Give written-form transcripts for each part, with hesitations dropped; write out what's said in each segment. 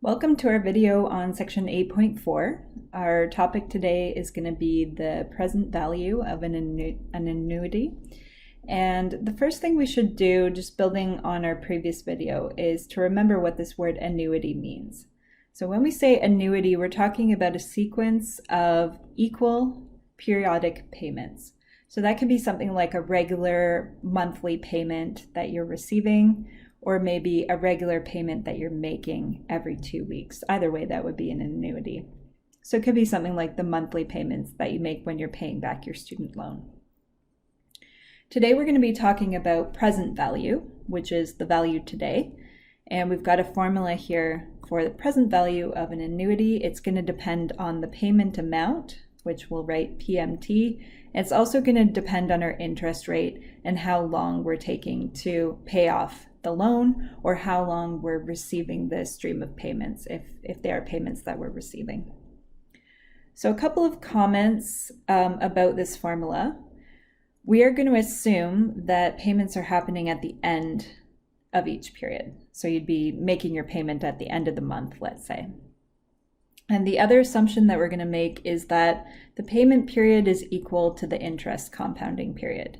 Welcome to our video on section 8.4. Our topic today is going to be the present value of an annuity. And the first thing we should do, just building on our previous video, is to remember what this word annuity means. So when we say annuity, we're talking about a sequence of equal periodic payments. So that could be something like a regular monthly payment that you're receiving, or maybe a regular payment that you're making every 2 weeks. Either way, that would be an annuity. So it could be something like the monthly payments that you make when you're paying back your student loan. Today we're going to be talking about present value, which is the value today. And we've got a formula here for the present value of an annuity. It's going to depend on the payment amount, which we'll write PMT. It's also going to depend on our interest rate and how long we're taking to pay off the loan, or how long we're receiving the stream of payments, if they are payments that we're receiving. So a couple of comments about this formula. We are going to assume that payments are happening at the end of each period. So you'd be making your payment at the end of the month, let's say. And the other assumption that we're going to make is that the payment period is equal to the interest compounding period.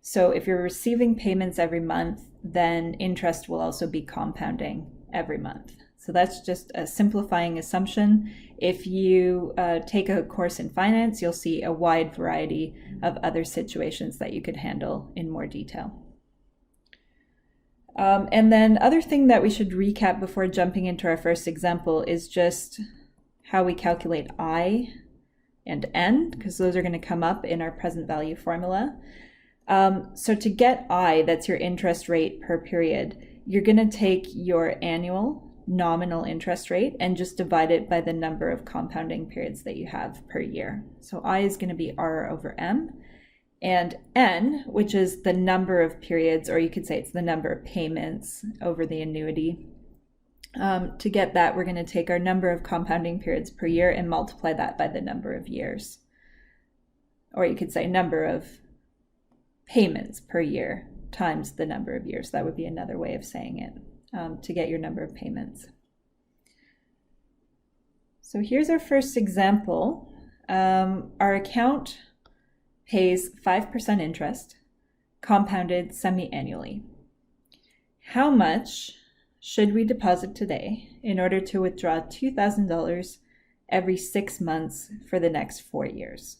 So if you're receiving payments every month, then interest will also be compounding every month. So that's just a simplifying assumption. If you take a course in finance, you'll see a wide variety of other situations that you could handle in more detail. And then other thing that we should recap before jumping into our first example is just how we calculate I and N, because those are going to come up in our present value formula. So to get I, that's your interest rate per period, you're going to take your annual nominal interest rate and just divide it by the number of compounding periods that you have per year. So I is going to be R over M, and N, which is the number of periods, or you could say it's the number of payments over the annuity. To get that, we're going to take our number of compounding periods per year and multiply that by the number of years. Or you could say number of payments per year times the number of years. That would be another way of saying it, to get your number of payments. So here's our first example. Our account pays 5% interest, compounded semi-annually. How much should we deposit today in order to withdraw $2,000 every 6 months for the next 4 years?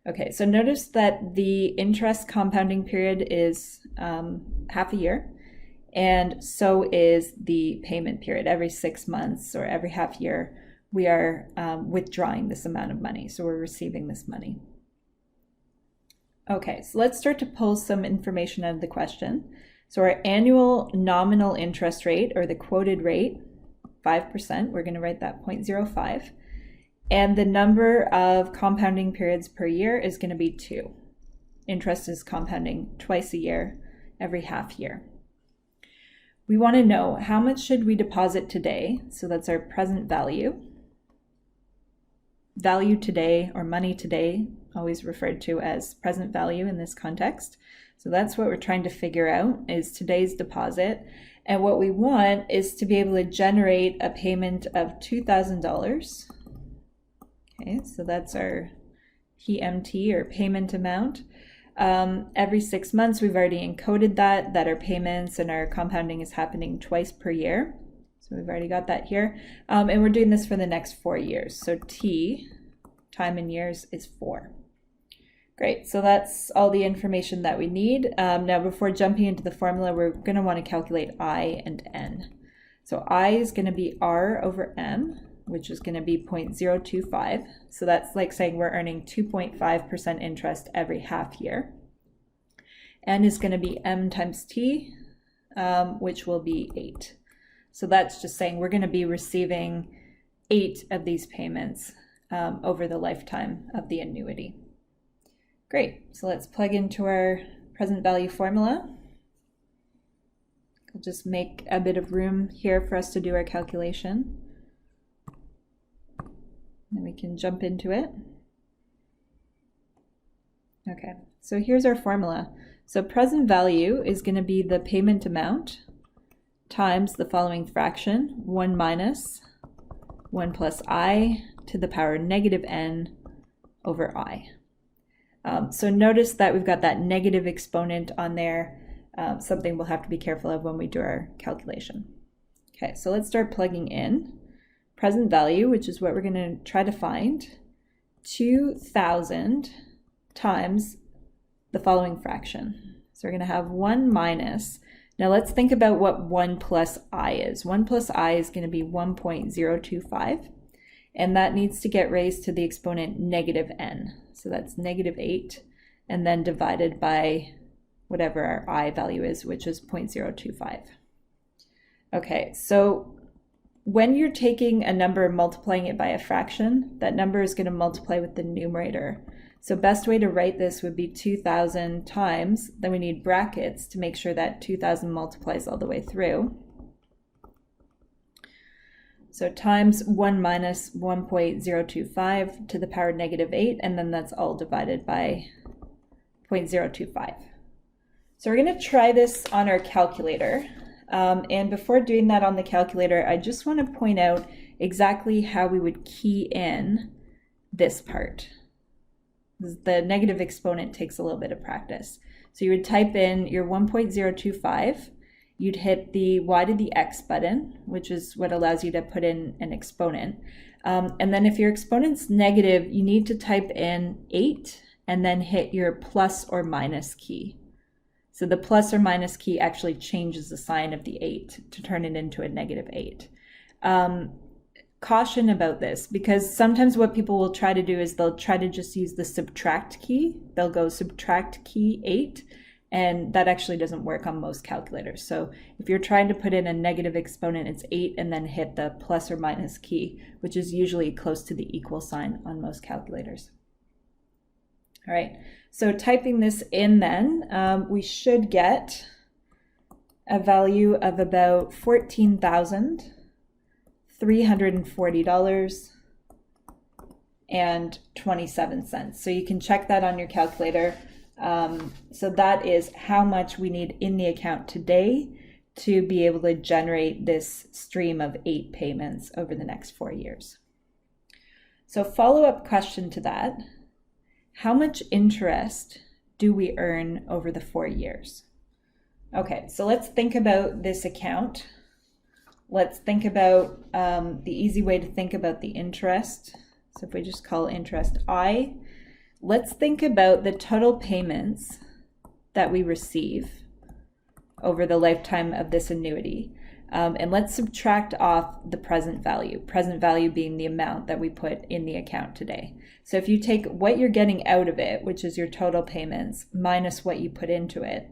Okay, so notice that the interest compounding period is half a year, and so is the payment period. Every 6 months or every half year, we are withdrawing this amount of money, so we're receiving this money. Okay, so let's start to pull some information out of the question. So our annual nominal interest rate, or the quoted rate, 5%, we're going to write that 0.05. And the number of compounding periods per year is going to be 2. Interest is compounding twice a year, every half year. We want to know how much should we deposit today. So that's our present value. Value today, or money today, always referred to as present value in this context. So that's what we're trying to figure out, is today's deposit. And what we want is to be able to generate a payment of $2,000. Okay, so that's our PMT, or payment amount. Every 6 months, we've already encoded that our payments and our compounding is happening twice per year. So we've already got that here. And we're doing this for the next 4 years. So T, time in years, is 4. Great, so that's all the information that we need. Now, before jumping into the formula, we're going to want to calculate I and N. So I is going to be R over M, which is going to be 0.025. So that's like saying we're earning 2.5% interest every half year. N is going to be M times T, which will be 8. So that's just saying we're going to be receiving 8 of these payments over the lifetime of the annuity. Great, so let's plug into our present value formula. I'll just make a bit of room here for us to do our calculation. Then we can jump into it. Okay, so here's our formula. So present value is going to be the payment amount times the following fraction, 1 minus 1 plus I to the power negative n over I. So notice that we've got that negative exponent on there, something we'll have to be careful of when we do our calculation. Okay, so let's start plugging in present value, which is what we're going to try to find, 2,000 times the following fraction. So we're going to have 1 minus, now let's think about what 1 plus I is. 1 plus I is going to be 1.025, and that needs to get raised to the exponent negative n. So that's negative 8, and then divided by whatever our I value is, which is 0.025. Okay, so when you're taking a number and multiplying it by a fraction, that number is going to multiply with the numerator. So best way to write this would be 2,000 times, then we need brackets to make sure that 2,000 multiplies all the way through. So times 1 minus 1.025 to the power negative 8, and then that's all divided by 0.025. So we're going to try this on our calculator. And before doing that on the calculator, I just want to point out exactly how we would key in this part. The negative exponent takes a little bit of practice. So you would type in your 1.025, you'd hit the y to the x button, which is what allows you to put in an exponent. And then if your exponent's negative, you need to type in 8 and then hit your plus or minus key. So the plus or minus key actually changes the sign of the 8 to turn it into a negative 8. Caution about this, because sometimes what people will try to do is they'll try to just use the subtract key. They'll go subtract key 8, and that actually doesn't work on most calculators. So if you're trying to put in a negative exponent, it's 8 and then hit the plus or minus key, which is usually close to the equal sign on most calculators. All right, so typing this in then, we should get a value of about $14,340.27. So you can check that on your calculator. So that is how much we need in the account today to be able to generate this stream of 8 payments over the next 4 years. So follow-up question to that, how much interest do we earn over the 4 years? Okay, so let's think about this account. Let's think about the easy way to think about the interest. So if we just call interest I, let's think about the total payments that we receive over the lifetime of this annuity. And let's subtract off the present value being the amount that we put in the account today. So if you take what you're getting out of it, which is your total payments, minus what you put into it,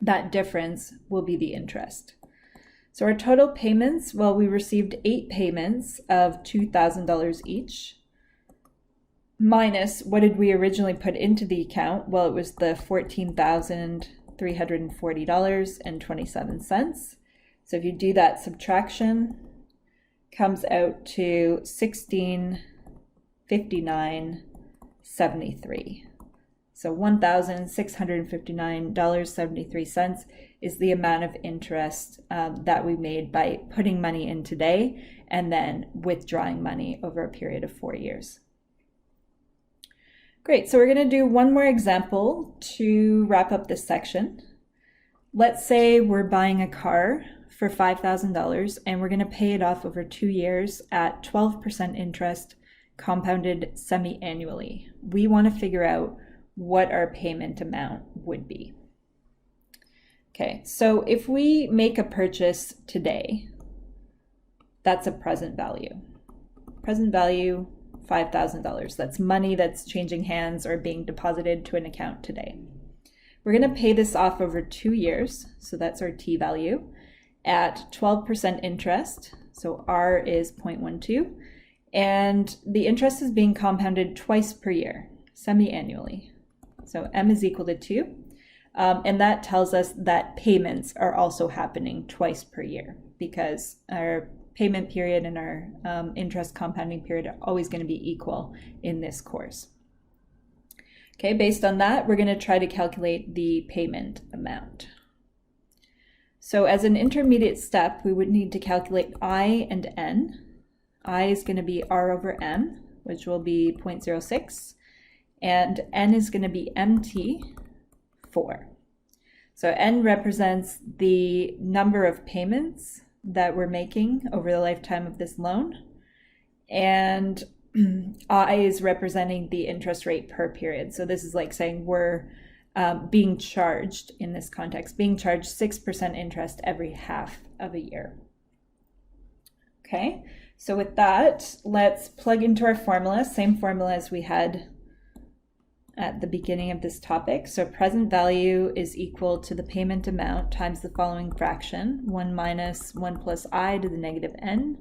that difference will be the interest. So our total payments, well, we received 8 payments of $2,000 each, minus what did we originally put into the account? Well, it was the $14,340.27. So if you do that subtraction, comes out to $1,659.73. So $1,659.73 is the amount of interest that we made by putting money in today and then withdrawing money over a period of 4 years. Great, so we're going to do one more example to wrap up this section. Let's say we're buying a car for $5,000 and we're going to pay it off over 2 years at 12% interest compounded semi-annually. We want to figure out what our payment amount would be. Okay, so if we make a purchase today, that's a present value. Present value, $5,000. That's money that's changing hands or being deposited to an account today. We're going to pay this off over 2 years, so that's our T value, at 12% interest, so R is 0.12, and the interest is being compounded twice per year, semi-annually. So M is equal to 2, and that tells us that payments are also happening twice per year because our payment period and our interest compounding period are always going to be equal in this course. Okay, based on that, we're going to try to calculate the payment amount. So as an intermediate step, we would need to calculate I and N. I is going to be R over M, which will be 0.06, and N is going to be MT4. So N represents the number of payments that we're making over the lifetime of this loan, and I is representing the interest rate per period. So this is like saying we're being charged, in this context, being charged 6% interest every half of a year. Okay, so with that, let's plug into our formula, same formula as we had at the beginning of this topic. So present value is equal to the payment amount times the following fraction, 1 minus 1 plus I to the negative n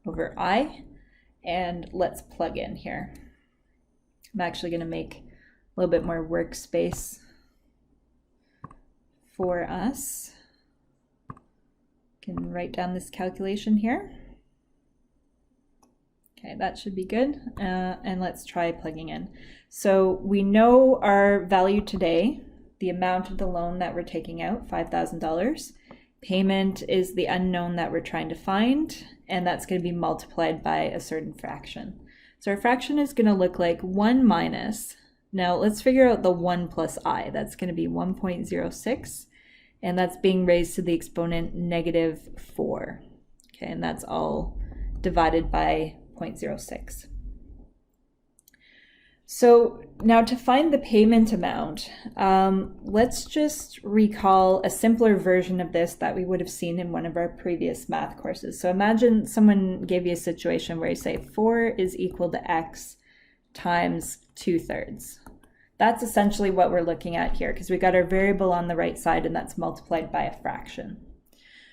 over I. And let's plug in here. I'm actually going to make a little bit more workspace for us. Can write down this calculation here. Okay, that should be good. And let's try plugging in. So we know our value today, the amount of the loan that we're taking out, $5,000. Payment is the unknown that we're trying to find, and that's going to be multiplied by a certain fraction. So our fraction is going to look like 1 minus, now let's figure out the 1 plus I. That's going to be 1.06, and that's being raised to the exponent negative 4. Okay, and that's all divided by 0.06. So now to find the payment amount, let's just recall a simpler version of this that we would have seen in one of our previous math courses. So imagine someone gave you a situation where you say 4 is equal to x times 2/3. That's essentially what we're looking at here, because we got our variable on the right side and that's multiplied by a fraction.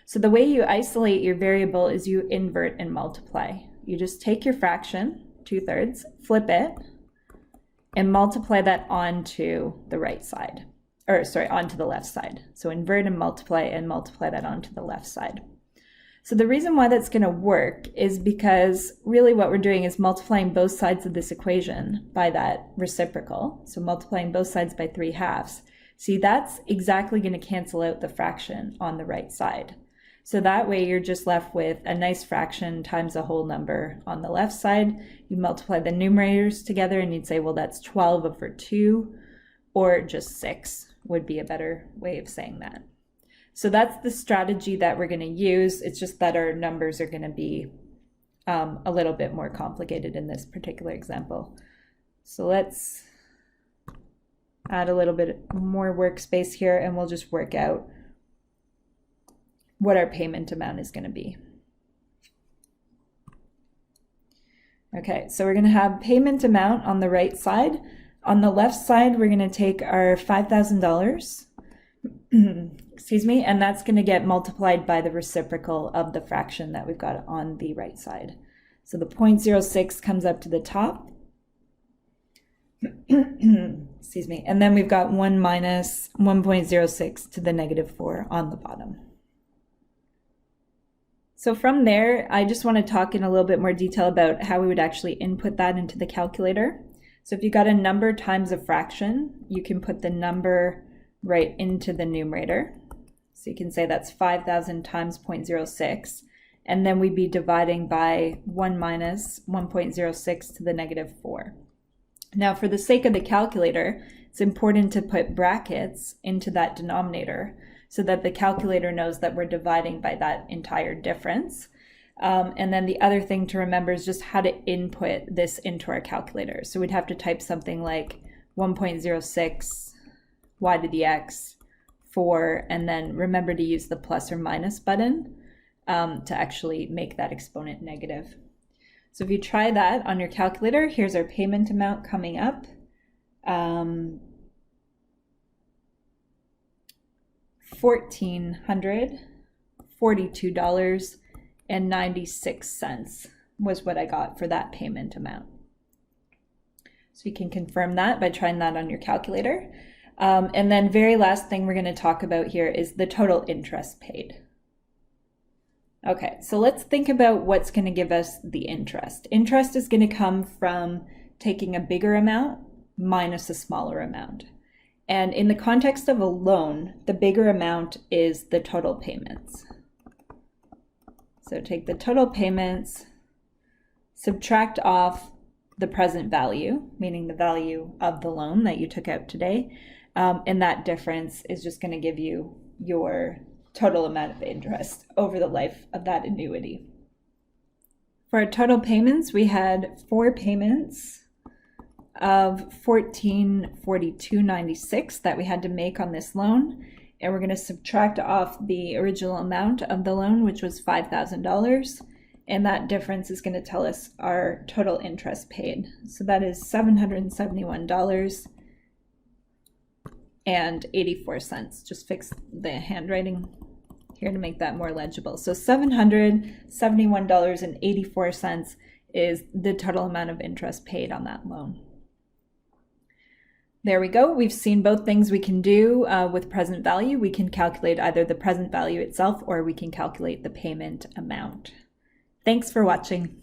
So the way you isolate your variable is you invert and multiply. You just take your fraction, 2/3, flip it, and multiply that onto the right side, or sorry, onto the left side. So invert and multiply that onto the left side. So the reason why that's going to work is because really what we're doing is multiplying both sides of this equation by that reciprocal. So multiplying both sides by 3/2. See, that's exactly going to cancel out the fraction on the right side. So that way you're just left with a nice fraction times a whole number on the left side. You multiply the numerators together and you'd say, well, that's 12 over 2, or just 6 would be a better way of saying that. So that's the strategy that we're going to use. It's just that our numbers are going to be a little bit more complicated in this particular example. So let's add a little bit more workspace here and we'll just work out what our payment amount is going to be. Okay, so we're going to have payment amount on the right side. On the left side, we're going to take our $5,000, excuse me, and that's going to get multiplied by the reciprocal of the fraction that we've got on the right side. So the 0.06 comes up to the top. Excuse me, and then we've got 1 minus 1.06 to the negative 4 on the bottom. So from there, I just want to talk in a little bit more detail about how we would actually input that into the calculator. So if you got a number times a fraction, you can put the number right into the numerator. So you can say that's 5,000 times 0.06, and then we'd be dividing by 1 minus 1.06 to the negative 4. Now for the sake of the calculator, it's important to put brackets into that denominator so that the calculator knows that we're dividing by that entire difference. And then the other thing to remember is just how to input this into our calculator. So we'd have to type something like 1.06 y to the x 4, and then remember to use the plus or minus button to actually make that exponent negative. So if you try that on your calculator, here's our payment amount coming up. $1,442.96 was what I got for that payment amount. So you can confirm that by trying that on your calculator. And then very last thing we're going to talk about here is the total interest paid. Okay, so let's think about what's going to give us the interest. Interest is going to come from taking a bigger amount minus a smaller amount. And in the context of a loan, the bigger amount is the total payments. So take the total payments subtract off the present value, meaning the value of the loan that you took out today, and that difference is just going to give you your total amount of interest over the life of that annuity. For our total payments, we had 4 payments of $1,442.96 that we had to make on this loan, and we're going to subtract off the original amount of the loan, which was $5,000, and that difference is going to tell us our total interest paid. So that is $771.84. Just fix the handwriting here to make that more legible. So $771.84 is the total amount of interest paid on that loan. There we go. We've seen both things we can do with present value. We can calculate either the present value itself or we can calculate the payment amount. Thanks for watching.